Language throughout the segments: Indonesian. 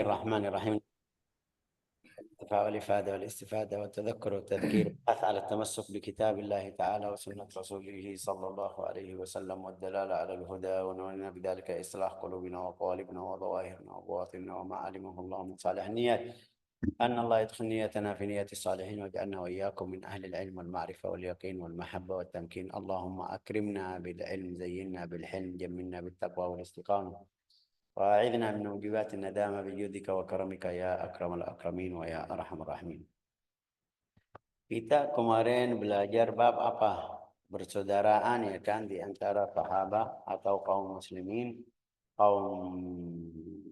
الرحمن الرحيم. التفاعل والإفادة والاستفادة والتذكر والتذكير والبحث على التمسك بكتاب الله تعالى وسنة رسوله صلى الله عليه وسلم والدلالة على الهدى ونورنا بذلك إصلاح قلوبنا وقوالبنا وظواهرنا وبواطننا وما علمه الله من صالح النيات. أن الله يدخل نيتنا في نية الصالحين واجعلنا وإياكم من أهل العلم والمعرفة واليقين والمحبة والتمكين. اللهم أكرمنا بالعلم، زينا بالحلم، جملنا بالتقوى والاستقامة، وأعذنا من موجبات الندامة بجودك وكرمك يا أكرم الأكرمين ويا أرحم الراحمين. Kita kemarin belajar bab apa? Persaudaraan ya kan di antara sahabat atau kaum muslimin, kaum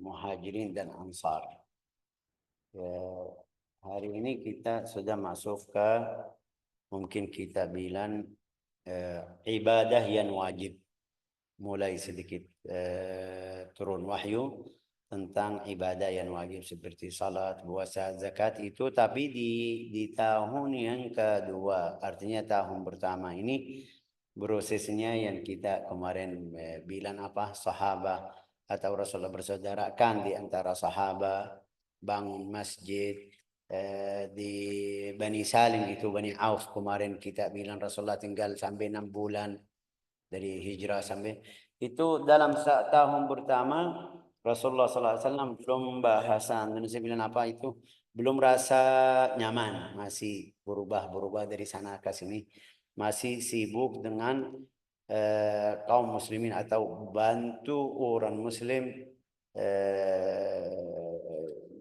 muhajirin dan ansar. Hari ini kita sudah masuk ke mungkin kita bilang ibadah yang wajib. Mulai sedikit turun wahyu tentang ibadah yang wajib seperti salat, puasa, zakat itu, tapi di tahun yang kedua, artinya tahun pertama ini prosesnya yang kita kemarin bilang apa, sahabat atau Rasulullah bersaudarakan di antara sahabat, bangun masjid di Bani Salim itu Bani Auf, kemarin kita bilang Rasulullah tinggal sampai 6 bulan dari hijrah sampai itu. Dalam tahun pertama Rasulullah SAW belum bahasa Indonesia bilang apa itu, belum rasa nyaman, masih berubah dari sana ke sini, masih sibuk dengan kaum muslimin atau bantu orang muslim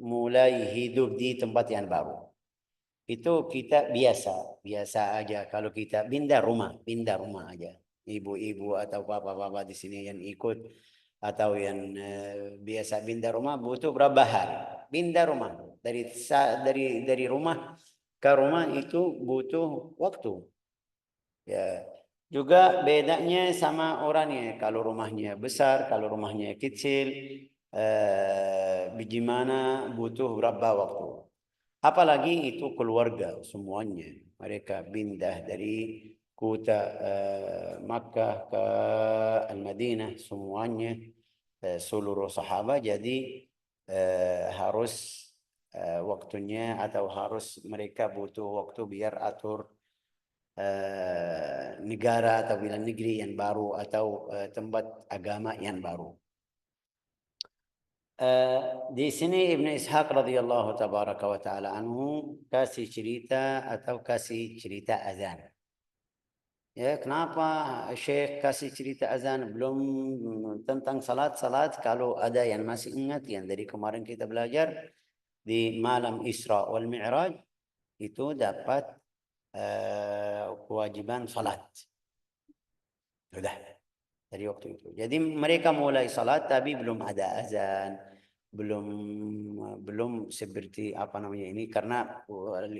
mulai hidup di tempat yang baru. Itu kita biasa aja. Kalau kita pindah rumah aja. Ibu-ibu atau bapak-bapak di sini yang ikut atau yang biasa pindah rumah butuh berapa hari? Pindah rumah dari rumah ke rumah itu butuh waktu. Ya, juga bedanya sama orangnya. Kalau rumahnya besar, kalau rumahnya kecil, bagaimana butuh berapa waktu? Apalagi itu keluarga semuanya. Mereka pindah dari kota Makkah ke Al-Madinah semuanya, seluruh sahabat. Jadi harus waktunya atau harus mereka butuh waktu biar atur negara atau bilang negeri yang baru atau tempat agama yang baru. Di sini Ibnu Ishaq radhiyallahu tabaraka wa taala anhu kasih cerita atau kasih cerita azan. Ya, kenapa Syekh kasih cerita azan belum tentang salat? Kalau ada yang masih ingat yang dari kemarin kita belajar di malam Isra wal Mi'raj itu dapat kewajiban salat. Sudah dari waktu itu. Jadi mereka mulai salat tapi belum ada azan, belum seperti apa namanya ini, karena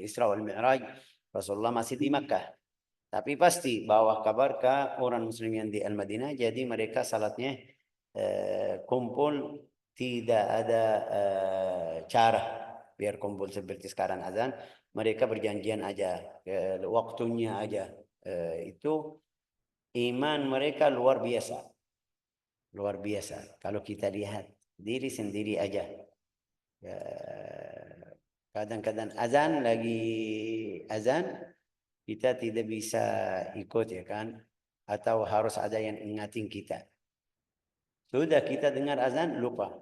Isra wal Mi'raj Rasulullah masih di Makkah. Tapi pasti bawa kabar ke orang muslim yang di Al-Madinah, jadi mereka salatnya kumpul, tidak ada cara biar kumpul seperti sekarang azan. Mereka berjanjian aja, waktunya aja. Itu iman mereka luar biasa. Luar biasa. Kalau kita lihat diri sendiri aja. Kadang-kadang azan lagi azan, kita tidak bisa ikut ya kan. Atau harus ada yang ingatin kita. Sudah kita dengar azan, lupa.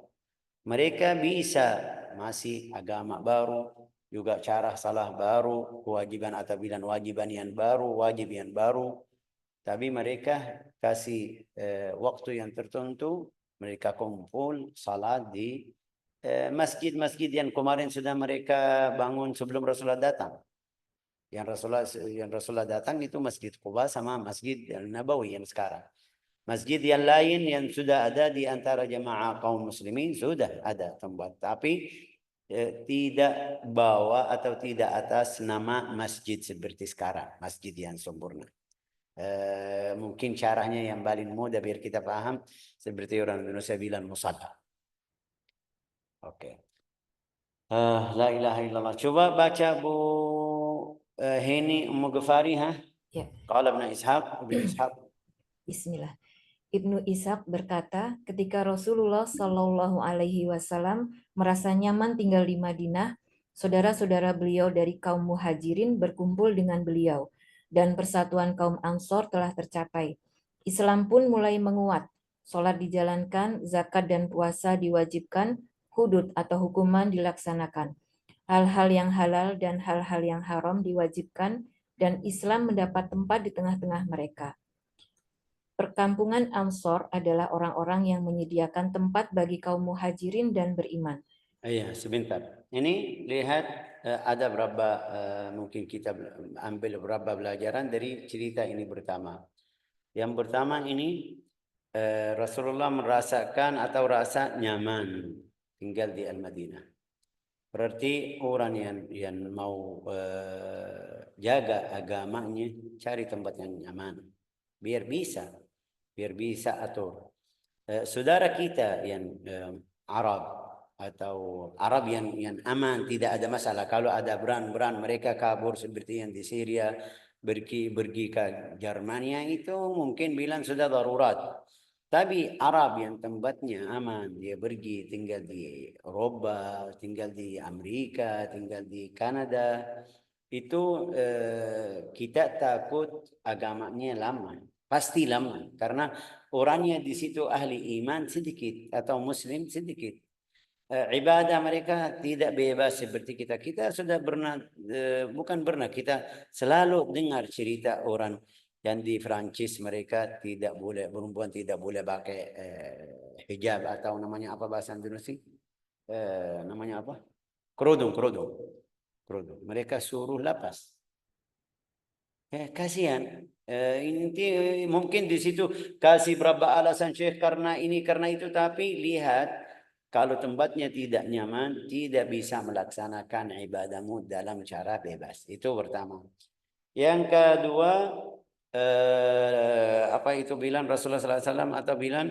Mereka bisa, masih agama baru, juga cara salah baru, kewajiban atau bilang wajiban yang baru, wajib yang baru. Tapi mereka kasih waktu yang tertentu, mereka kumpul salat di masjid-masjid yang kemarin sudah mereka bangun sebelum Rasulullah datang. Yang Rasulullah datang itu Masjid Quba sama Masjid Nabawi yang sekarang. Masjid yang lain yang sudah ada di antara jemaah kaum muslimin sudah ada tempat, tapi tidak bawa atau tidak atas nama masjid seperti sekarang, masjid yang sempurna. Mungkin caranya yang paling mudah biar kita paham seperti orang Indonesia bilang musalla. Oke. La ilaha illallah. Coba baca Bu Heni Ummu Ghafari, ha? Ya. Qala Ibnu Ishaq. Bismillah. Ibnu Ishaq berkata, ketika Rasulullah Shallallahu Alaihi Wasallam merasa nyaman tinggal di Madinah, saudara-saudara beliau dari kaum Muhajirin berkumpul dengan beliau, dan persatuan kaum Ansor telah tercapai. Islam pun mulai menguat, sholat dijalankan, zakat dan puasa diwajibkan, hudud atau hukuman dilaksanakan. Hal-hal yang halal dan hal-hal yang haram diwajibkan, dan Islam mendapat tempat di tengah-tengah mereka. Perkampungan Ansor adalah orang-orang yang menyediakan tempat bagi kaum muhajirin dan beriman. Iya, sebentar. Ini lihat ada berapa mungkin kita ambil berapa pelajaran dari cerita ini pertama. Yang pertama ini Rasulullah merasakan atau rasa nyaman tinggal di Al-Madinah. Berarti orang yang mau jaga agamanya cari tempat yang nyaman biar bisa atur. Saudara kita yang Arab atau Arab yang aman tidak ada masalah. Kalau ada beran mereka kabur seperti yang di Syria pergi ke Germania itu mungkin bilang sudah darurat. Tapi Arab yang tempatnya aman, dia pergi tinggal di Eropa, tinggal di Amerika, tinggal di Kanada, itu kita takut agamanya lama, pasti lama, karena orangnya di situ ahli iman sedikit atau muslim sedikit. Ibadah mereka tidak bebas seperti kita. Kita sudah pernah, bukan pernah, kita selalu dengar cerita orang yang di Prancis mereka tidak boleh, perempuan tidak boleh pakai hijab atau namanya apa bahasa Indonesia? Namanya apa? Kerudung. Mereka suruh lepas. Kasihan. Ini mungkin di situ kasih berapa alasan Syekh karena ini karena itu, tapi lihat kalau tempatnya tidak nyaman tidak bisa melaksanakan ibadahmu dalam cara bebas. Itu pertama. Yang kedua apa itu bilang Rasulullah SAW atau bilang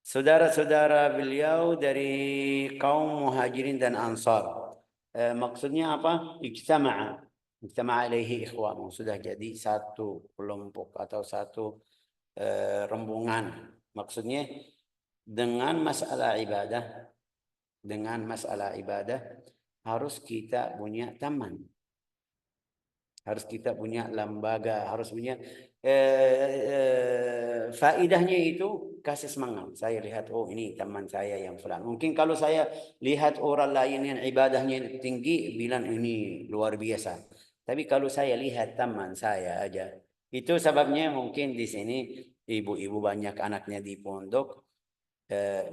saudara-saudara beliau dari kaum Muhajirin dan Ansar. Maksudnya apa? Ijtama'a alaihi ikhwan, sudah jadi satu kelompok atau satu rombongan. Maksudnya dengan masalah ibadah harus kita punya teman, harus kita punya lembaga, harus punya faedahnya itu kasih semangat. Saya lihat, oh ini teman saya yang fulan. Mungkin kalau saya lihat orang lain yang ibadahnya tinggi, bilang ini luar biasa. Tapi kalau saya lihat teman saya aja, itu sebabnya mungkin di sini ibu-ibu banyak anaknya di pondok.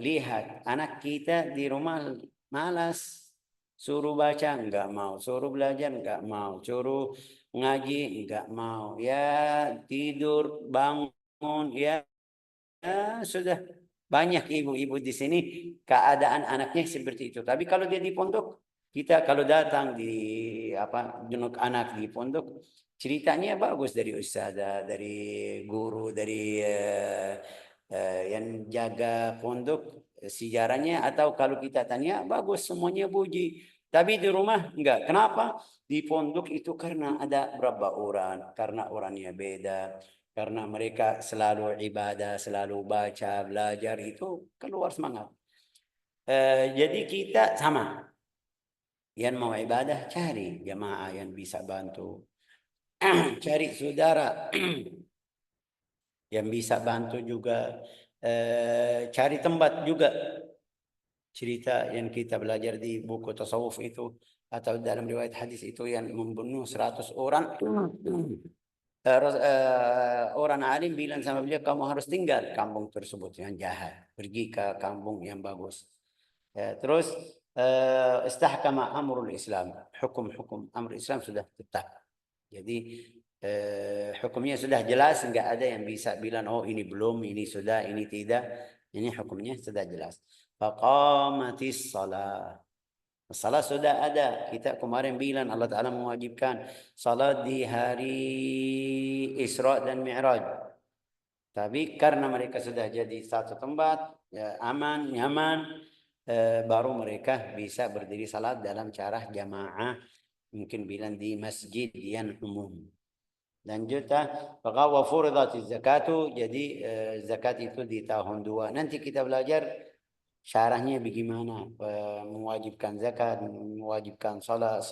Lihat anak kita di rumah malas, suruh baca enggak mau, suruh belajar enggak mau, suruh ngaji enggak mau, ya tidur bangun, ya sudah banyak ibu-ibu di sini keadaan anaknya seperti itu. Tapi kalau dia di pondok, kita kalau datang di apa jenguk anak di pondok, ceritanya bagus dari ustazah, dari guru, dari yang jaga pondok, sejarahnya, atau kalau kita tanya bagus semuanya puji. Tapi di rumah enggak. Kenapa? Di pondok itu karena ada berapa orang, karena orangnya beda, karena mereka selalu ibadah, selalu baca, belajar, itu keluar semangat. Jadi kita sama. Yang mau ibadah, cari jamaah yang bisa bantu. Cari saudara yang bisa bantu juga. Cari tempat juga. Cerita yang kita belajar di buku tasawuf itu, atau dalam riwayat hadis itu, yang membunuh 100 orang. Orang alim bilang sama beliau, kamu harus tinggal kampung tersebut yang jahat, pergi ke kampung yang bagus. Terus istahkama amrul Islam, hukum amrul Islam sudah tetap. Jadi hukumnya sudah jelas, enggak ada yang bisa bilang oh ini belum, ini sudah, ini tidak. Ini hukumnya sudah jelas. Faqamatis salat. Salat sudah ada. Kita kemarin bilang Allah Ta'ala mewajibkan salat di hari Isra dan Mi'raj. Tapi karena mereka sudah jadi satu tempat, ya, aman, nyaman, baru mereka bisa berdiri salat dalam cara jamaah. Mungkin bilang di masjid yang umum. Lanjut, maka wa furidatiz zakatu, jadi zakat itu di tahun 2. Nanti kita belajar syarahnya bagaimana, mewajibkan zakat, mewajibkan salat,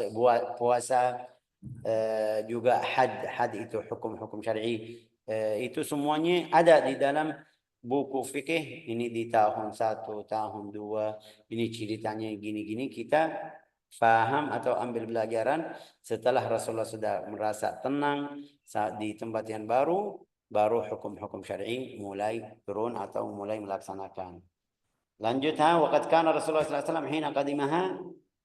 puasa, juga had itu hukum-hukum syar'i, itu semuanya ada di dalam buku fikih. Ini di tahun 1, tahun 2, ini ceritanya gini-gini, kita faham atau ambil pelajaran setelah Rasulullah sudah merasa tenang saat di tempat yang baru hukum-hukum syar'i mulai turun atau mulai melaksanakan. Lanjut, waqad kana Rasulullah sallallahu alaihi wasallam hina qadimaha.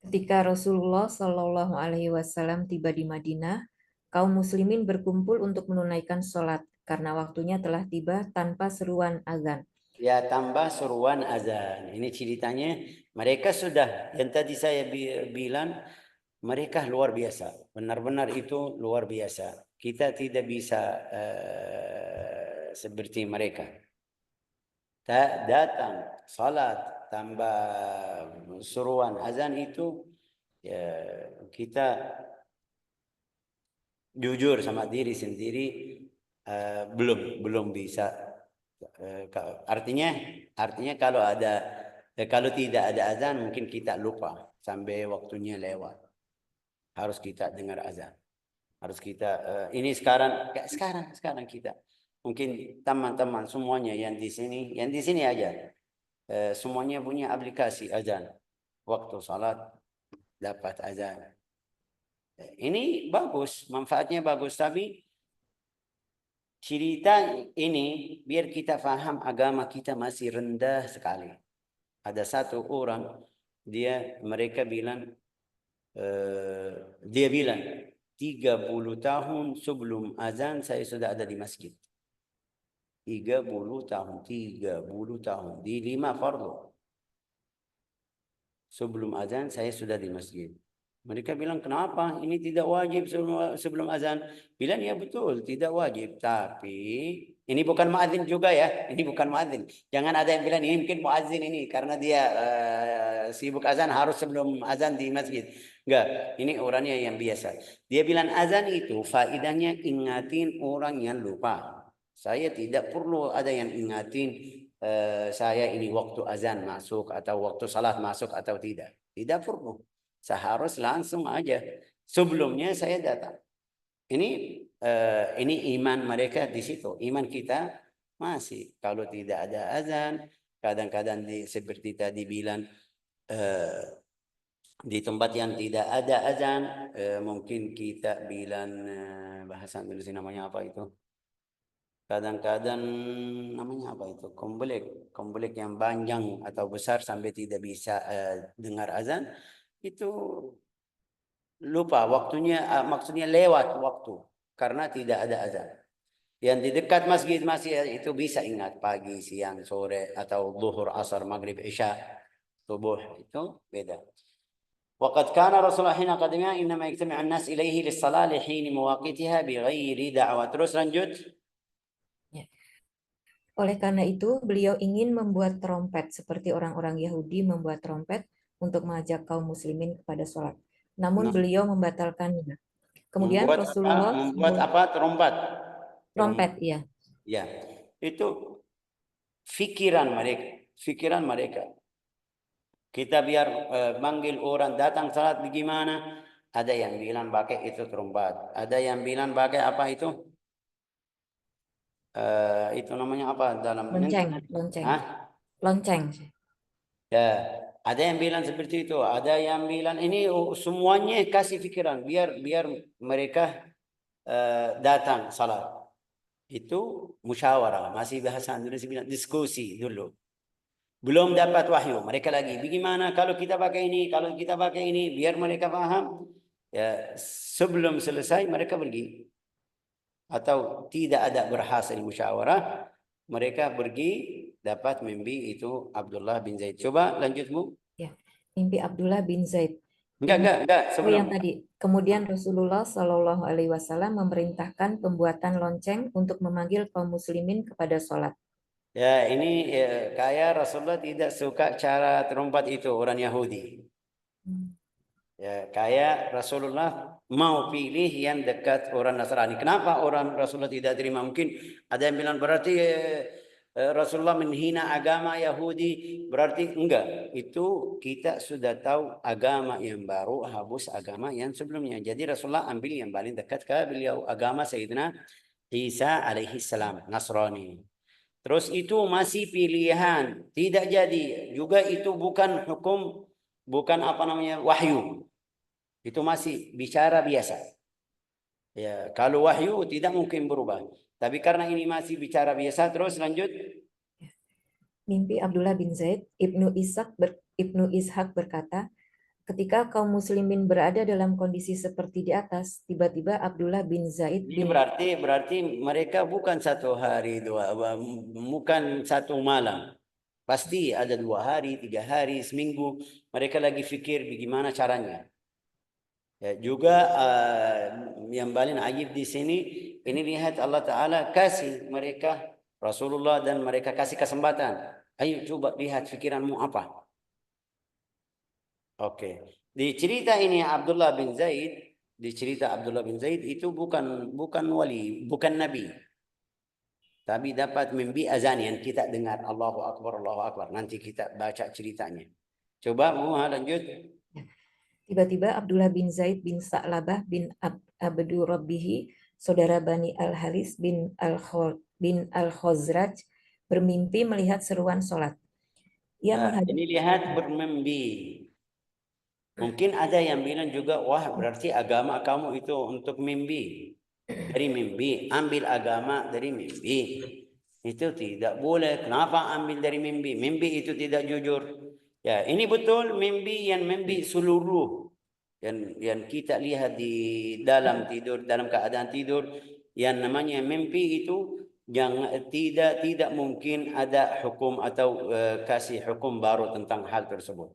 Ketika Rasulullah Shallallahu Alaihi Wasallam tiba di Madinah, kaum muslimin berkumpul untuk menunaikan sholat karena waktunya telah tiba tanpa seruan azan. Ya, tambah seruan azan. Ini ceritanya, mereka sudah, yang tadi saya bilang, mereka luar biasa. Benar-benar itu luar biasa. Kita tidak bisa seperti mereka. Datang salat tambah seruan azan itu, ya, kita jujur sama diri sendiri, belum bisa. Artinya kalau tidak ada azan mungkin kita lupa sampai waktunya lewat. Harus kita dengar azan. Harus kita ini sekarang kita mungkin teman-teman semuanya yang di sini aja, semuanya punya aplikasi azan. Waktu salat dapat azan. Ini bagus, manfaatnya bagus, tapi cerita ini biar kita faham agama kita masih rendah sekali. Ada satu orang, mereka bilang, dia bilang 30 tahun sebelum azan saya sudah ada di masjid. 30 tahun di 5 fardu. Sebelum azan saya sudah di masjid. Mereka bilang, kenapa? Ini tidak wajib sebelum azan. Bilang, ya betul, tidak wajib. Tapi ini bukan muadzin juga ya. Ini bukan muadzin. Jangan ada yang bilang ini mungkin muadzin ini karena dia sibuk azan harus sebelum azan di masjid. Enggak, ini orangnya yang biasa. Dia bilang azan itu faedahnya ingatin orang yang lupa. Saya tidak perlu ada yang ingatin saya ini waktu azan masuk atau waktu salat masuk atau tidak. Tidak perlu. Seharus langsung aja. Sebelumnya saya datang. Ini iman mereka di situ. Iman kita masih. Kalau tidak ada azan, kadang-kadang seperti tadi bilang, di tempat yang tidak ada azan, mungkin kita bilang, bahasa Indonesia namanya apa itu? Kadang-kadang namanya apa itu? Komplek yang panjang atau besar sampai tidak bisa dengar azan. Itu lupa waktunya, maksudnya lewat waktu karena tidak ada azan. Yang di dekat masjid itu bisa ingat pagi, siang, sore atau zuhur, asar, maghrib, isya, subuh, itu beda. Waqad kana Rasulullah hina qadima innama yajtami'u an-nas ilaihi lis-shalah li hini mawaqitiha bighairi da'wah. Terus lanjut. Oleh karena itu, beliau ingin membuat trompet seperti orang-orang Yahudi membuat trompet untuk mengajak kaum muslimin kepada sholat. Namun beliau membatalkannya. Kemudian Rasulullah membuat apa? Trompet, ya. Ya, itu pikiran mereka. Kita biar manggil orang datang salat bagaimana? Ada yang bilang pakai itu trompet, ada yang bilang pakai apa itu? Itu namanya apa dalam lonceng. Ya, ada yang bilang seperti itu, ada yang bilang ini, semuanya kasih pikiran biar mereka datang salat. Itu musyawarah, masih bahasa Indonesia bilang diskusi dulu. Belum dapat wahyu, mereka lagi bagaimana kalau kita pakai ini, biar mereka paham. Ya, sebelum selesai mereka pergi. Atau tidak ada berhasil musyawarah, mereka pergi dapat mimpi itu Abdullah bin Zaid. Coba lanjut, Bu. Ya, mimpi Abdullah bin Zaid. Enggak, sebelum. Yang tadi. Kemudian Rasulullah Shallallahu Alaihi Wasallam memerintahkan pembuatan lonceng untuk memanggil kaum muslimin kepada sholat. Ya, ini kayak Rasulullah tidak suka cara trompet itu orang Yahudi. Ya, kayak Rasulullah mau pilih yang dekat orang Nasrani. Kenapa orang Rasulullah tidak terima? Mungkin ada yang bilang berarti Rasulullah menghina agama Yahudi. Berarti enggak. Itu kita sudah tahu agama yang baru habis agama yang sebelumnya. Jadi Rasulullah ambil yang paling dekat ke beliau. Agama Sayyidina Isa alaihi salam, Nasrani. Terus itu masih pilihan. Tidak jadi. Juga itu bukan hukum, bukan apa namanya, wahyu. Itu masih bicara biasa. Ya, kalau wahyu tidak mungkin berubah. Tapi karena ini masih bicara biasa, terus lanjut. Mimpi Abdullah bin Zaid, Ibnu Ishaq berkata, ketika kaum muslimin berada dalam kondisi seperti di atas, tiba-tiba Abdullah bin Zaid Ini bin berarti mereka bukan satu hari, bukan satu malam. Pasti ada 2 hari, 3 hari, seminggu. Mereka lagi fikir bagaimana caranya. Ya, juga yang paling ajib di sini, ini lihat Allah Ta'ala kasih mereka Rasulullah dan mereka kasih kesempatan. Ayo coba lihat pikiranmu apa. Oke. Di cerita ini di cerita Abdullah bin Zaid itu bukan wali, bukan nabi. Tapi dapat mimpi azan yang kita dengar Allahu Akbar, Allahu Akbar. Nanti kita baca ceritanya. Coba lanjut. Tiba-tiba Abdullah bin Zaid bin Sa'labah bin Abdu Rabbihi, saudara Bani Al-Haris bin Al-Khazraj, bermimpi melihat seruan sholat. Ia menghadap Ini lihat bermimpi. Mungkin ada yang bilang juga, wah berarti agama kamu itu untuk mimpi. Dari mimpi, ambil agama dari mimpi. Itu tidak boleh. Kenapa ambil dari mimpi? Mimpi itu tidak jujur. Ya, ini betul mimpi seluruh yang kita lihat di dalam tidur, dalam keadaan tidur, yang namanya mimpi itu tidak mungkin ada hukum atau kasih hukum baru tentang hal tersebut.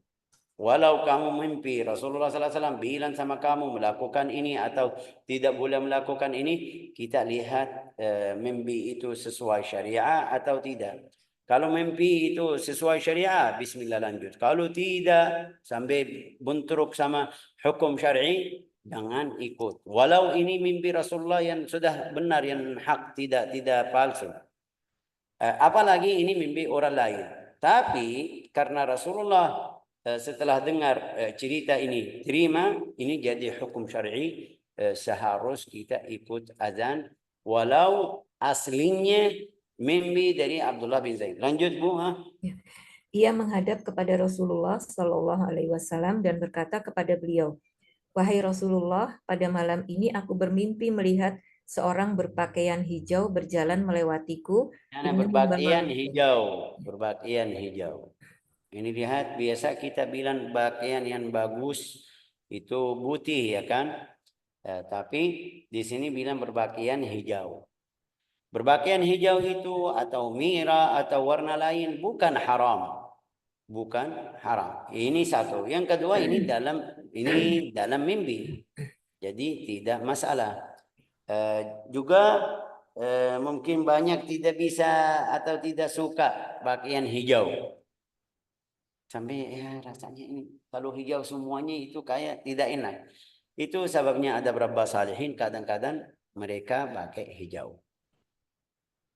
Walau kamu mimpi Rasulullah SAW bilang sama kamu melakukan ini atau tidak boleh melakukan ini, kita lihat mimpi itu sesuai syariah atau tidak. Kalau mimpi itu sesuai syariah, bismillah lanjut. Kalau tidak, sampai bentrok sama hukum syar'i, jangan ikut. Walau ini mimpi Rasulullah yang sudah benar, yang hak, tidak palsu. Apalagi ini mimpi orang lain. Tapi karena Rasulullah setelah dengar cerita ini terima, ini jadi hukum syar'i, seharus kita ikut azan walau aslinya mimpi dari Abdullah bin Zaid. Lanjut Bu. Ia menghadap kepada Rasulullah Shallallahu Alaihi Wasallam dan berkata kepada beliau, wahai Rasulullah, pada malam ini aku bermimpi melihat seorang berpakaian hijau berjalan melewatiku. Karena berpakaian hijau. Ini lihat, biasa kita bilang pakaian yang bagus itu putih ya kan? Tapi di sini bilang berpakaian hijau. Berpakaian hijau itu atau merah atau warna lain bukan haram. Bukan haram. Ini satu. Yang kedua, ini dalam mimpi. Jadi tidak masalah. Juga mungkin banyak tidak bisa atau tidak suka pakaian hijau. Sampai ya rasanya ini kalau hijau semuanya itu kayak tidak enak. Itu sebabnya ada beberapa salihin kadang-kadang mereka pakai hijau.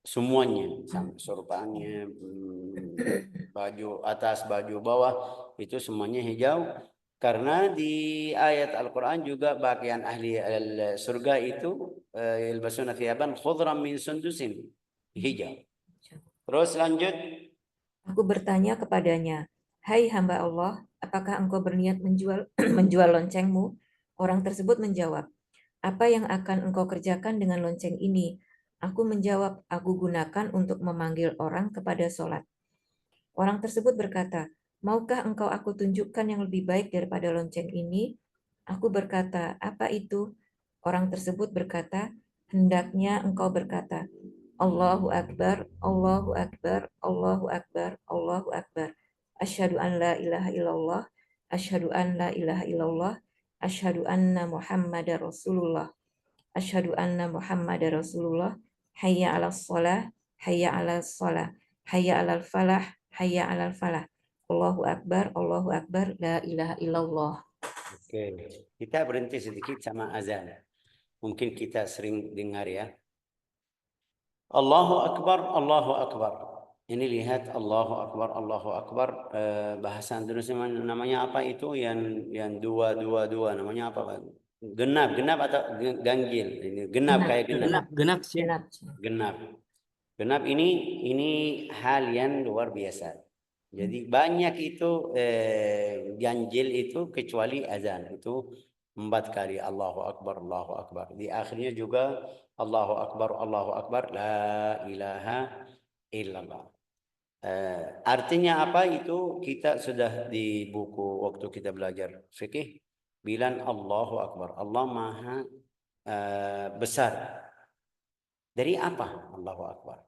Semuanya, sorbannya, baju atas, baju bawah, itu semuanya hijau. Karena di ayat Al-Quran juga bagian ahli surga itu yalbasuna thiyaban khudran min sundusin, hijau. Terus lanjut. Aku bertanya kepadanya, hai hamba Allah, apakah engkau berniat menjual loncengmu? Orang tersebut menjawab, apa yang akan engkau kerjakan dengan lonceng ini? Aku menjawab, aku gunakan untuk memanggil orang kepada sholat. Orang tersebut berkata, maukah engkau aku tunjukkan yang lebih baik daripada lonceng ini? Aku berkata, apa itu? Orang tersebut berkata, hendaknya engkau berkata, Allahu Akbar, Allahu Akbar, Allahu Akbar, Allahu Akbar. Asyhadu an la ilaha illallah, asyhadu an la ilaha illallah, asyhadu anna Muhammadar Rasulullah, asyhadu anna Muhammadar Rasulullah, hayya 'alas shalah, hayya 'alas shalah, hayya 'alal falah, hayya 'alal falah. Allahu Akbar, la ilaha illallah. Oke, kita berhenti sedikit sama azan. Mungkin kita sering dengar ya. Allahu Akbar, Allahu Akbar. Ini lihat Allahu Akbar, Allahu Akbar. Bahasa Indonesia namanya apa itu? Yang dua namanya apa, Pak? Genap atau ganjil? Ini genap, kayak genap. Genap sih. Genap. Genap ini hal yang luar biasa. Jadi banyak itu ganjil itu kecuali azan itu 4 kali Allahu Akbar, Allahu Akbar. Di akhirnya juga Allahu Akbar, Allahu Akbar, la ilaha illallah. Artinya apa itu kita sudah di buku waktu kita belajar fikih bilang Allahu Akbar. Allah Maha besar. Dari apa Allahu Akbar?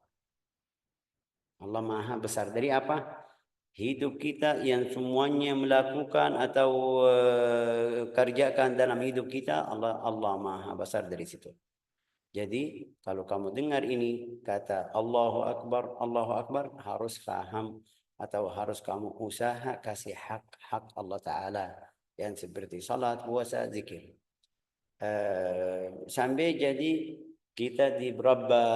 Allah Maha besar. Dari apa? Hidup kita yang semuanya melakukan atau kerjakan dalam hidup kita, Allah Maha besar dari situ. Jadi kalau kamu dengar ini kata Allahu Akbar, harus paham atau harus kamu usaha kasih hak Allah Ta'ala yang seperti salat, puasa, zikir. Sampai jadi kita di berapa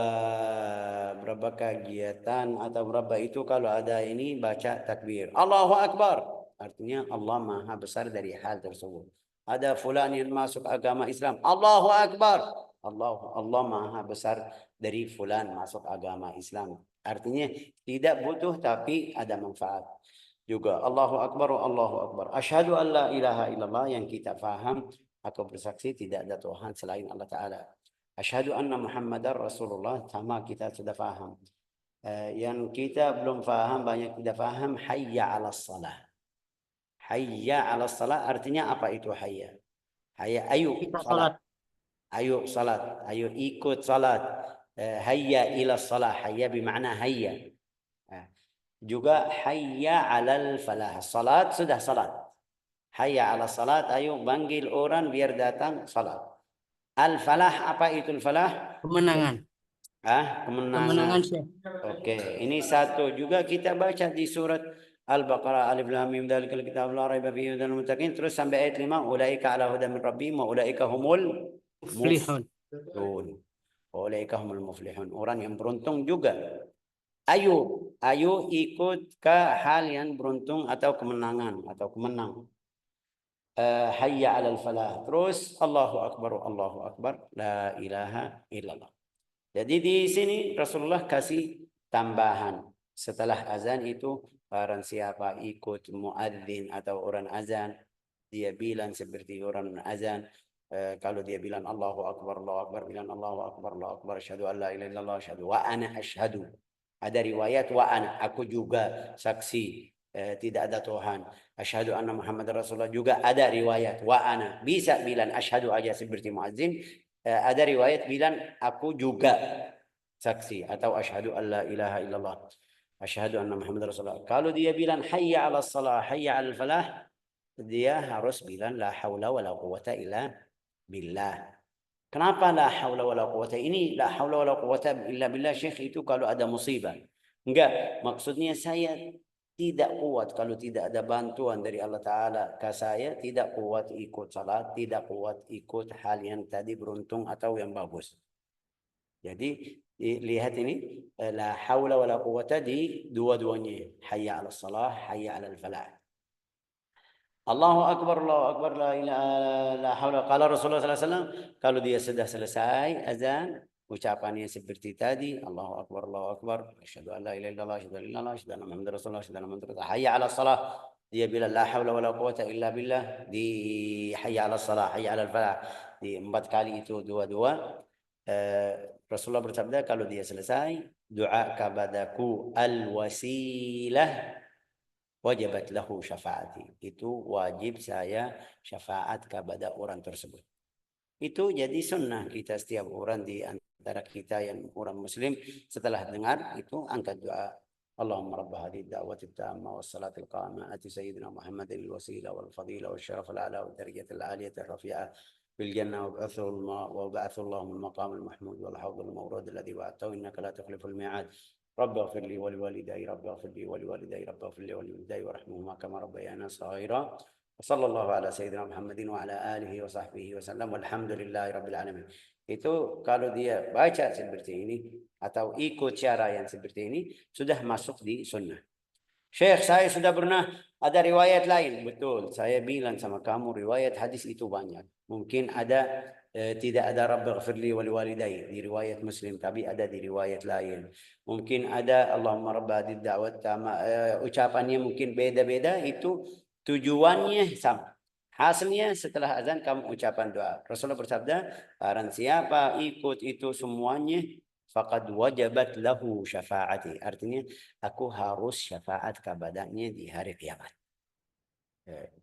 kegiatan atau berapa itu kalau ada ini baca takbir Allahu Akbar, artinya Allah Maha besar dari hal tersebut. Ada fulan yang masuk agama Islam, Allahu Akbar, Allah Maha besar dari fulan masuk agama Islam. Artinya tidak butuh tapi ada manfaat juga. Allahu Akbar, Allahu Akbar. Asyhadu an la ilaha illallah, yang kita faham aku bersaksi tidak ada Tuhan selain Allah Ta'ala. Asyhadu anna Muhammadar Rasulullah, sama kita sudah faham. Yang kita belum faham, banyak tidak faham, hayya 'alas salah. Hayya 'alas salah artinya apa itu hayya? Hayya, ayo salat. Ayo salat, ayo ikut salat. Hayya ila salah, hayya bermakna hayya. Juga hayya 'alal falah. Salat sudah salat. Hayya 'alas salat, ayo panggil orang biar datang salat. Al-falah, apa itu al-falah? Kemenangan. Kemenangan. Oke, ini satu juga kita baca di surat Al-Baqarah, Alif Lam Mim dzalikal kitabul la raiba fihi hudal lil muttaqin, terus sampai ayat 5, ulaika ala hudan min rabbihim wa ulaika humul muflihun. Ulaika humul muflihun, orang yang beruntung juga. Ayo ikut ke hal yang beruntung atau kemenangan atau kemenang. Hayya 'alal falah. Terus Allahu Akbar, la ilaha illallah. Jadi di sini Rasulullah kasih tambahan. Setelah azan itu barang siapa ikut muadzin atau orang azan, dia bilang seperti orang azan. Kalau dia bilang Allahu Akbar, bilang Allahu Akbar, asyhadu an la ilaha illallah, asyhadu wa ana asyhadu. Ada riwayat wa ana, aku juga saksi tidak ada Tuhan. Asyhadu anna Muhammad Rasulullah, juga ada riwayat wa ana. Bisa bilang asyhadu aja seperti muadzin. Ada riwayat bilang aku juga saksi atau asyhadu an la ilaha illallah, asyhadu anna Muhammad Rasulullah. Kalau dia bilang hayya 'alas salah, hayya 'alal falah, dia harus bilang la haula wala quwata illa billah. Kenapa la haula wala quwata? Ini la haula wala quwata illa billah, Syekh, itu kalau ada musibah. Enggak, maksudnya saya tidak kuat kalau tidak ada bantuan dari Allah Ta'ala ke saya, tidak kuat ikut salat, tidak kuat ikut hal yang tadi beruntung atau yang bagus. Jadi lihat ini, la haula wala quwata di dua-duanya. Hayya 'alas salah, hayya 'alal falah. Allahu Akbar, la ilaha la haula. Kalau Rasulullah SAW, kalau dia sudah selesai azan, ucapannya seperti tadi, Allahu Akbar, asyhadu an la ilaha illallah, asyhadu an la ilaha illallah, asyhadu anna Muhammadar Rasulullah, asyhadu anna Muhammadar Rasulullah. Hayya 'alas salah, dia bilang la haula wala quwata illa billah. Di hayya 'alas salah, hayya 'alal falah, di 4 kali itu dua-dua. Rasulullah bersabda kalau dia selesai, doa kabadaku al-wasilah wajibat lahu syafaati. Itu wajib saya syafaat kepada orang tersebut. Itu jadi sunnah kita setiap orang di antara kita yang orang muslim setelah dengar itu angkat doa. Allahumma rabb hadhihi ad-da'wati at-tammah was-salati al-qa'imah ati sayyidina Muhammadin al-wasilah wal-fadilah wal-syaraf al-a'la wad-darajat al-'aliyah ar-rafi'ah fil jannah wa ba'athu Allahumma al-maqam al-mahmud wal-hawd al-mawrud alladhi wa'adtahu innaka la tukhlifu al-mi'ad. رب اغفر لي ولوالدي رب اغفر لي ولوالدي رب اغفر لي ولوالدي وارحمهما كما ربيانا صغيرا Sallallahu ala sayyidina Muhammadin wa ala alihi wa sahbihi wa sallam walhamdulillahi rabbil alamin. Itu kalau dia baca seperti ini atau ikut cara yang seperti ini sudah masuk di sunnah. Syekh, saya sudah pernah ada riwayat lain. Betul, saya bilang sama kamu riwayat hadis itu banyak. Mungkin ada tidak ada Rabbighfirli wa liwalidayya di riwayat Muslim, tapi ada di riwayat lain. Mungkin ada Allahumma rabb hadhihi da'wat tama, ucapannya mungkin beda-beda, itu tujuannya sama. Hasilnya setelah azan kamu ucapan doa. Rasulullah bersabda, barang siapa ikut itu semuanya, faqad wajabat lahu syafaati. Artinya aku harus syafaat kepadanya di hari kiamat.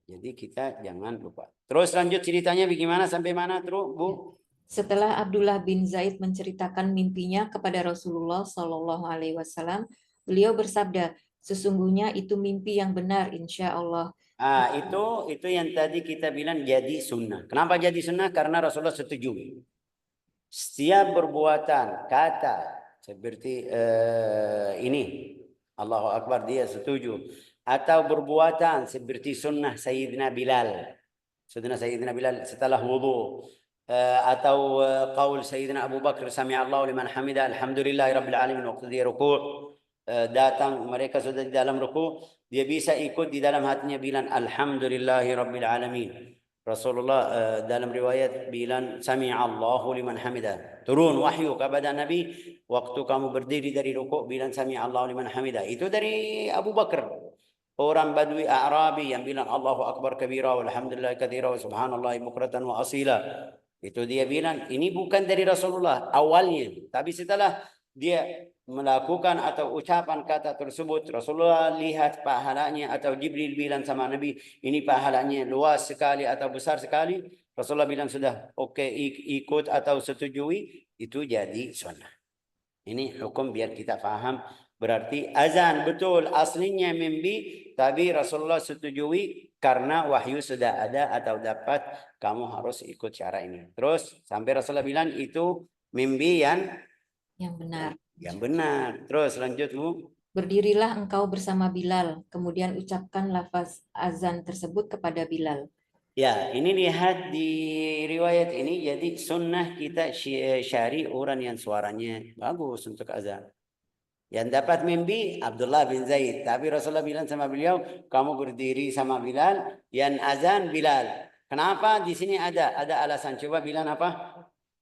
Jadi kita jangan lupa. Terus lanjut ceritanya bagaimana sampai mana terus, Bu? Setelah Abdullah bin Zaid menceritakan mimpinya kepada Rasulullah Shallallahu Alaihi Wasallam, beliau bersabda, sesungguhnya itu mimpi yang benar, insya Allah. Itu yang tadi kita bilang jadi sunnah. Kenapa jadi sunnah? Karena Rasulullah setujui. Setiap perbuatan, kata seperti ini, Allahu Akbar, dia setuju. Atau perbuatan seperti sunnah Sayyidina Bilal. Sunnah Sayyidina Bilal setelah wudu. Atau qaul Sayyidina Abu Bakar, Sami'allahu liman hamidah, alhamdulillahi rabbil alamin, waktu dia ruku'. Datang mereka sudah di dalam ruku', dia bisa ikut di dalam hatinya bilang alhamdulillahi rabbil alamin. Rasulullah dalam riwayat bilang sami'allahu liman hamidah. Turun wahyu kepada Nabi waktu kamu berdiri dari rukuk bilang sami'allahu liman hamidah. Itu dari Abu Bakar. Orang Badui A'rabi yang bilang Allahu Akbar kabira walhamdulillah katsira wa subhanallahi bukratan wa asila. Itu dia bilang, ini bukan dari Rasulullah awalnya, tapi setelah dia melakukan atau ucapan kata tersebut, Rasulullah lihat pahalanya, atau Jibril bilang sama Nabi, ini pahalanya luas sekali atau besar sekali. Rasulullah bilang sudah oke, ikut atau setujui, itu jadi sunnah. Ini hukum biar kita paham. Berarti azan betul aslinya mimpi, tapi Rasulullah setujui karena wahyu sudah ada atau dapat, kamu harus ikut cara ini. Terus sampai Rasulullah bilang itu mimpi yang benar. Yang benar. Terus lanjut, Bu. Berdirilah engkau bersama Bilal, kemudian ucapkan lafaz azan tersebut kepada Bilal. Ya, ini lihat di riwayat ini, jadi sunnah kita syari orang yang suaranya bagus untuk azan. Yang dapat mimpi Abdullah bin Zaid, tapi Rasulullah bilang sama beliau, kamu berdiri sama Bilal, yang azan Bilal. Kenapa di sini ada alasan? Coba bilang apa?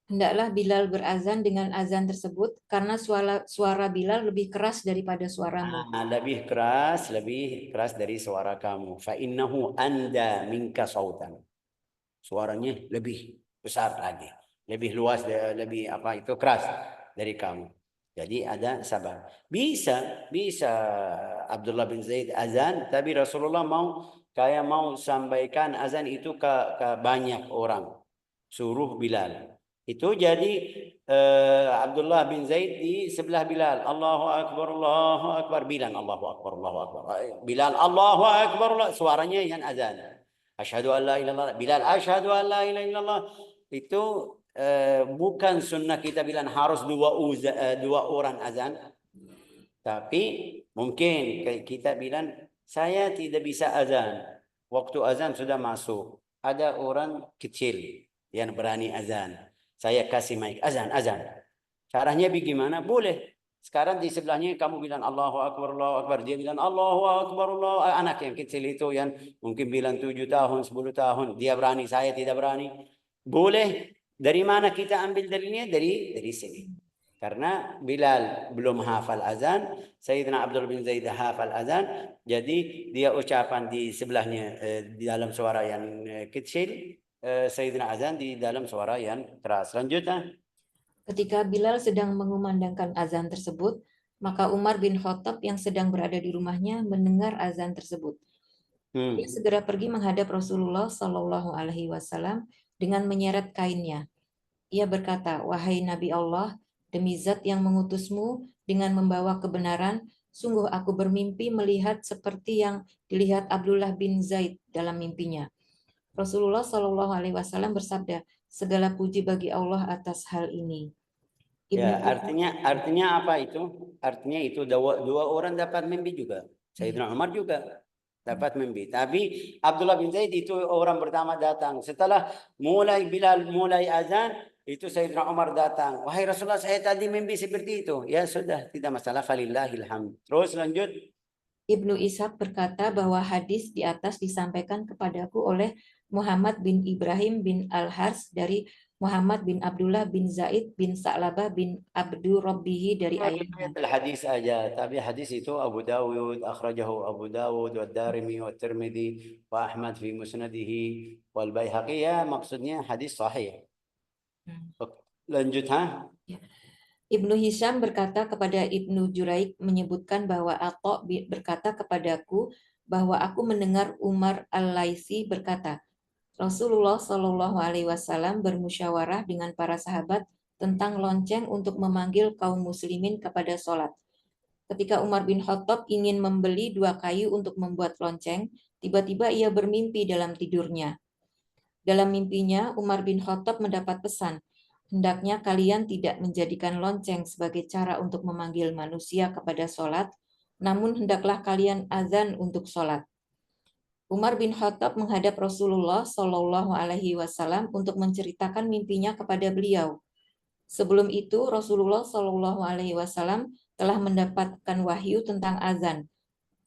Hendaklah Bilal berazan dengan azan tersebut karena suara Bilal lebih keras daripada suaramu. Lebih keras dari suara kamu. Fa innahu anda minka sautan. Suaranya lebih besar lagi, lebih luas, lebih keras dari kamu. Jadi ada sabar. Bisa Abdullah bin Zaid azan, tapi Rasulullah mau sampaikan azan itu ke banyak orang. Suruh Bilal. Itu jadi Abdullah bin Zaid di sebelah Bilal. Allahu Akbar. Bilang Allahu Akbar. Bilal Allahu Akbar. Suaranya yang azan. Asyhadu an la ilaha illallah. Bilal asyhadu an la ilaha illallah. Itu bukan sunnah kita bilang harus dua orang azan. Tapi mungkin kita bilang saya tidak bisa azan. Waktu azan sudah masuk. Ada orang kecil yang berani azan. Saya kasih mic, azan. Caranya bagaimana? Boleh. Sekarang di sebelahnya kamu bilang Allahu Akbar. Dia bilang Allahu Akbar. Anak yang kecil itu yang mungkin bilang 7 tahun, 10 tahun. Dia berani, saya tidak berani. Boleh. Dari mana kita ambil dalilnya? Dari sini. Karena Bilal belum hafal azan, Sayyidina Abdullah bin Zaid hafal azan. Jadi dia ucapan di sebelahnya di dalam suara yang kecil. Sayyidina azan di dalam suara yang keras. Lanjutnya. Ketika Bilal sedang mengumandangkan azan tersebut, maka Umar bin Khattab yang sedang berada di rumahnya mendengar azan tersebut. Dia segera pergi menghadap Rasulullah Shallallahu Alaihi Wasallam dengan menyeret kainnya. Ia berkata, wahai Nabi Allah, demi zat yang mengutusmu dengan membawa kebenaran, sungguh aku bermimpi melihat seperti yang dilihat Abdullah bin Zaid dalam mimpinya. Rasulullah Shallallahu Alaihi Wasallam bersabda, segala puji bagi Allah atas hal ini. Ya, artinya apa itu? Artinya itu dua orang dapat mimpi juga. Sayyidina Umar juga. dapat mimpi. Tapi Abdullah bin Zaid itu orang pertama datang. Setelah mulai Bilal mulai azan, itu Sayyidina Umar datang. Wahai Rasulullah, saya tadi mimpi seperti itu. Ya sudah, tidak masalah. Falillahil hamd. Terus lanjut. Ibnu Ishaq berkata bahwa hadis di atas disampaikan kepadaku oleh Muhammad bin Ibrahim bin Al-Hars dari Muhammad bin Abdullah bin Zaid bin Sa'labah bin Abdu Rabbihi dari ayahnya. الحديث aja, tapi hadis itu Abu Dawud akhrajahu Abu Dawud wa Darimi wa Tirmidzi wa Ahmad fi musnadihi wal Baihaqi, ya maksudnya hadis sahih. Lanjut ha. Ibnu Hisham berkata kepada Ibnu Juraik menyebutkan bahwa Atha berkata kepadaku bahwa aku mendengar Umar Al-Laisi berkata, Rasulullah Shallallahu Alaihi Wasallam bermusyawarah dengan para sahabat tentang lonceng untuk memanggil kaum muslimin kepada sholat. Ketika Umar bin Khattab ingin membeli 2 kayu untuk membuat lonceng, tiba-tiba ia bermimpi dalam tidurnya. Dalam mimpinya, Umar bin Khattab mendapat pesan, hendaknya kalian tidak menjadikan lonceng sebagai cara untuk memanggil manusia kepada sholat, namun hendaklah kalian azan untuk sholat. Umar bin Khattab menghadap Rasulullah Shallallahu Alaihi Wasallam untuk menceritakan mimpinya kepada beliau. Sebelum itu, Rasulullah Shallallahu Alaihi Wasallam telah mendapatkan wahyu tentang azan.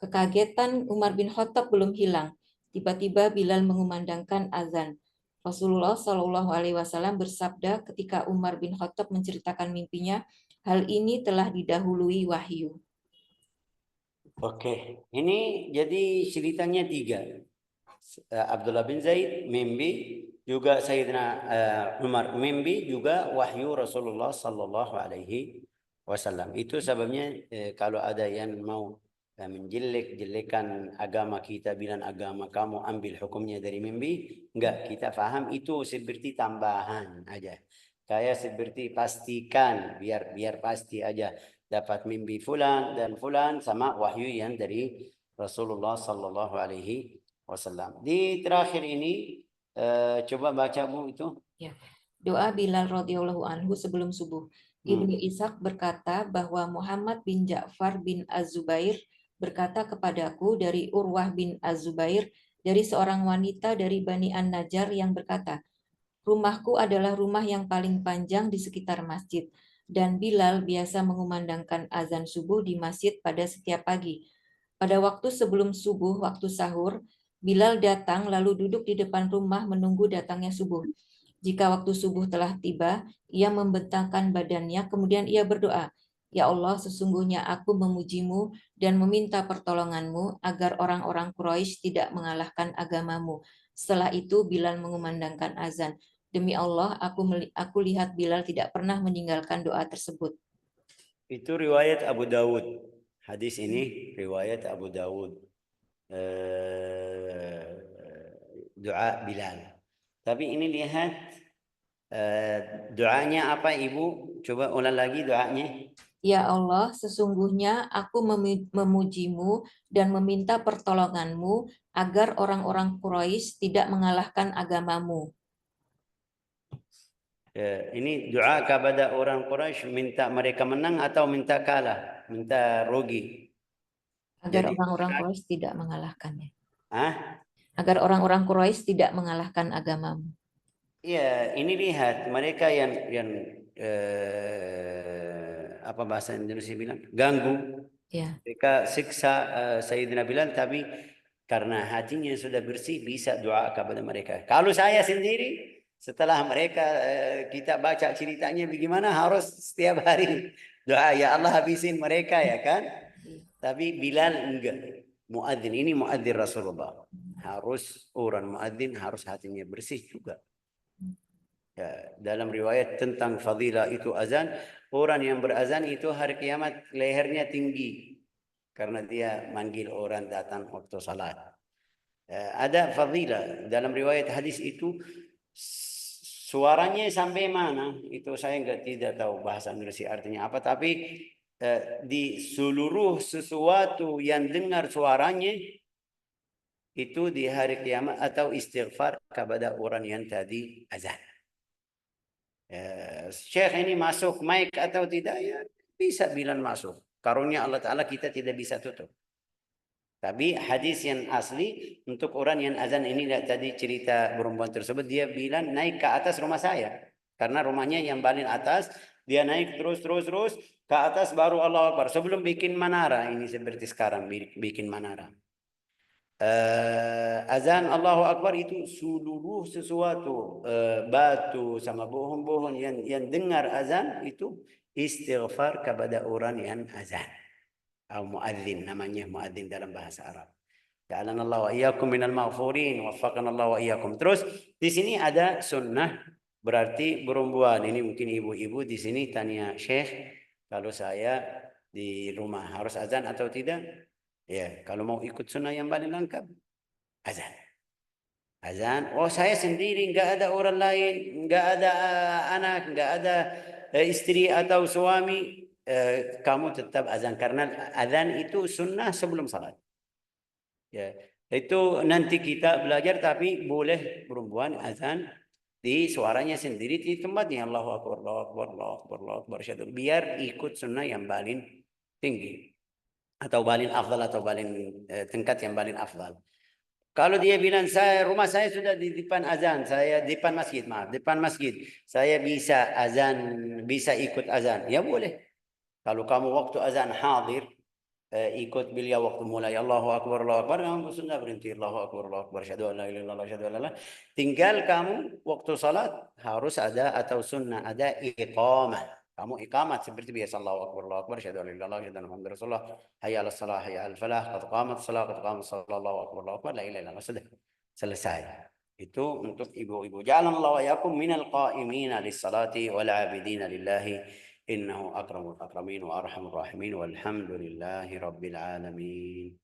Kekagetan Umar bin Khattab belum hilang. Tiba-tiba Bilal mengumandangkan azan. Rasulullah Shallallahu Alaihi Wasallam bersabda ketika Umar bin Khattab menceritakan mimpinya, hal ini telah didahului wahyu. Oke, ini jadi ceritanya 3. Abdullah bin Zaid mimpi, juga Sayyidina Umar mimpi, juga wahyu Rasulullah sallallahu alaihi wasallam. Itu sebabnya kalau ada yang mau menjelek-jelekan agama kita, bilang agama kamu ambil hukumnya dari mimpi, enggak, kita faham itu seperti tambahan aja. Kayak seperti pastikan, biar pasti aja dapat mimpi fulan dan fulan sama wahyu yang dari Rasulullah sallallahu alaihi wasallam. Di terakhir ini coba baca Bu itu. Ya. Doa Bilal radhiyallahu anhu sebelum subuh. Ibnu Ishaq berkata bahwa Muhammad bin Ja'far bin Az-Zubair berkata kepadaku dari Urwah bin Az-Zubair dari seorang wanita dari Bani An-Najjar yang berkata, rumahku adalah rumah yang paling panjang di sekitar masjid, dan Bilal biasa mengumandangkan azan subuh di masjid pada setiap pagi. Pada waktu sebelum subuh, waktu sahur, Bilal datang lalu duduk di depan rumah menunggu datangnya subuh. Jika waktu subuh telah tiba, ia membentangkan badannya, kemudian ia berdoa, Ya Allah, sesungguhnya aku memujimu dan meminta pertolonganmu agar orang-orang Quraisy tidak mengalahkan agamamu. Setelah itu Bilal mengumandangkan azan. Demi Allah, aku lihat Bilal tidak pernah meninggalkan doa tersebut. Itu riwayat Abu Dawud. Hadis ini riwayat Abu Dawud. Doa Bilal. Tapi ini lihat doanya apa Ibu? Coba ulang lagi doanya. Ya Allah, sesungguhnya aku memujimu dan meminta pertolonganmu agar orang-orang Quraisy tidak mengalahkan agamamu. Ini doa kepada orang Quraisy, minta mereka menang atau minta kalah, minta rugi. Agar Jadi orang-orang Quraisy tidak mengalahkannya. ah, Agar orang-orang Quraisy tidak mengalahkan agamamu. ya ini lihat mereka yang apa bahasa Indonesia bilang ganggu. Ya. Mereka siksa Sayyidina Bilal, tapi karena hatinya sudah bersih bisa doa kepada mereka. Kalau saya sendiri setelah mereka kita baca ceritanya bagaimana, harus setiap hari doa, ya Allah habisin mereka, ya kan? Tapi Bilal enggak. Muadzin ini muadzin Rasulullah. Harus orang muadzin harus hatinya bersih juga. Ya, dalam riwayat tentang fadilah itu azan, orang yang berazan itu hari kiamat lehernya tinggi karena dia manggil orang datang waktu salat. Ada fadilah dalam riwayat hadis itu, suaranya sampai mana itu saya tidak tahu bahasa Indonesia artinya apa, tapi di seluruh sesuatu yang dengar suaranya itu di hari kiamat atau istighfar kepada orang yang tadi azan. Syekh ini masuk mic atau tidak, ya bisa bilang masuk. Karunia Allah Ta'ala kita tidak bisa tutup. Tapi hadis yang asli untuk orang yang azan ini tadi cerita perempuan tersebut, dia bilang naik ke atas rumah saya. Karena rumahnya yang paling atas, dia naik terus ke atas baru Allah Akbar. Sebelum bikin menara, ini seperti sekarang bikin menara. Azan Allahu Akbar itu seluruh sesuatu, batu sama pohon-pohon yang dengar azan itu istighfar kepada orang yang azan. Atau muadzin, namanya muadzin dalam bahasa Arab. Ja'alana Allah wa iyyakum minal maghfurin, waffaqana Allah wa iyyakum. Terus di sini ada sunnah, berarti perempuan. Ini mungkin ibu-ibu di sini tanya Syekh, kalau saya di rumah harus azan atau tidak? Ya, kalau mau ikut sunnah yang paling lengkap, azan. Azan. Oh, saya sendiri, nggak ada orang lain, nggak ada anak, nggak ada istri atau suami. Kamu tetap azan karena azan itu sunnah sebelum salat. Ya, itu nanti kita belajar, tapi boleh perempuan azan di suaranya sendiri di tempatnya. Allahu Akbar, Allahu Akbar, Allahu Akbar, Allahu Akbar, syahadu. Biar ikut sunnah yang paling tinggi atau paling afdal atau paling tingkat yang paling afdal. Kalau dia bilang rumah saya sudah di depan azan, saya di depan masjid, maaf, depan masjid, saya bisa azan, bisa ikut azan, ya boleh. Kalau kamu waktu azan hadir, ikut beliau waktu mulai Allahu Akbar, kamu sudah berhenti Allahu Akbar, syahadu an la ilaha illallah, syahadu an la ilaha illallah. Tinggal kamu waktu salat harus ada atau sunnah ada iqamah. Kamu iqamat seperti biasa Allahu Akbar, syahadu an la ilaha illallah, syahadu anna Muhammadar Rasulullah, hayya 'alas salah, hayya 'alal falah, qad qamatis salah, qad qamatis salah, Allahu Akbar, la ilaha illallah. Sudah selesai. Itu untuk ibu-ibu. Ja'alallahu wa iyyakum minal qa'imina lis-salati wal 'abidina lillahi innahu akramul akramin wa arhamur rahimin walhamdulillahi rabbil alamin.